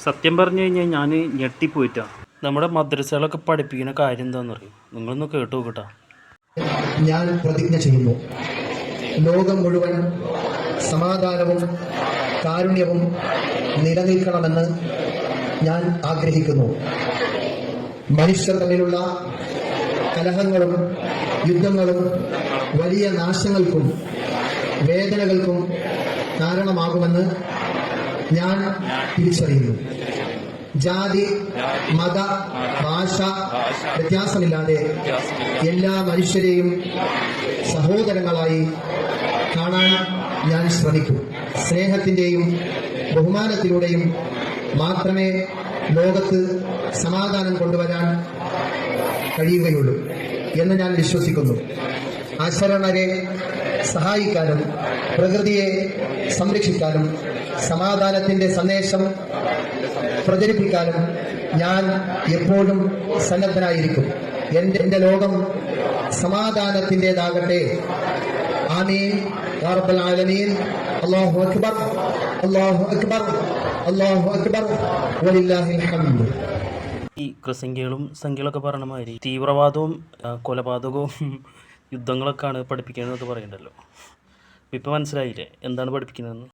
സത്യം പറഞ്ഞു കഴിഞ്ഞാൽ ഞാൻ ഞെട്ടിപ്പോയിട്ടാണ്. നമ്മുടെ മദ്രസകളൊക്കെ പഠിപ്പിക്കുന്ന കാര്യം എന്താണെന്ന് അറിയും. നിങ്ങളൊന്ന് കേട്ടു നോക്കട്ടാ. ഞാൻ പ്രതിജ്ഞ ചെയ്യുന്നു, ലോകം മുഴുവൻ സമാധാനവും കാരുണ്യവും നിലനിൽക്കണമെന്ന് ഞാൻ ആഗ്രഹിക്കുന്നു. മനുഷ്യർ തമ്മിലുള്ള കലഹങ്ങളും യുദ്ധങ്ങളും വലിയ നാശങ്ങൾക്കും വേദനകൾക്കും കാരണമാകുമെന്ന് ഞാൻ തിരിച്ചറിയുന്നു. ജാതി, മത, ഭാഷ വ്യത്യാസമില്ലാതെ എല്ലാ മനുഷ്യരെയും സഹോദരങ്ങളായി കാണാൻ ഞാൻ ശ്രമിക്കും. സ്നേഹത്തിന്റെയും ബഹുമാനത്തിലൂടെയും മാത്രമേ ലോകത്ത് സമാധാനം കൊണ്ടുവരാൻ കഴിയുകയുള്ളൂ എന്ന് ഞാൻ വിശ്വസിക്കുന്നു. അശരണരെ സഹായിക്കാനും പ്രകൃതിയെ സംരക്ഷിക്കാനും സമാധാനത്തിന്റെ സന്ദേശം പ്രചരിപ്പിക്കാനും ഞാൻ എപ്പോഴും സന്നദ്ധനായിരിക്കും. എന്റെ ലോകം സമാധാനത്തിൻ്റെതാകട്ടെ. ആമീൻ യാ റബ്ബൽ ആലമീൻ. അല്ലാഹു അക്ബർ, അല്ലാഹു അക്ബർ, അല്ലാഹു അക്ബർ, വലില്ലാഹിൽ ഹംദ്. ഈ ക്രിസംഖ്യകളും സംഖ്യകളൊക്കെ പറഞ്ഞ മാതിരി തീവ്രവാദവും കൊലപാതകവും യുദ്ധങ്ങളൊക്കെയാണ് പഠിപ്പിക്കുന്നതെന്നൊക്കെ പറയണ്ടല്ലോ. ഇപ്പം മനസ്സിലായില്ലേ എന്താണ് പഠിപ്പിക്കുന്നതെന്ന്?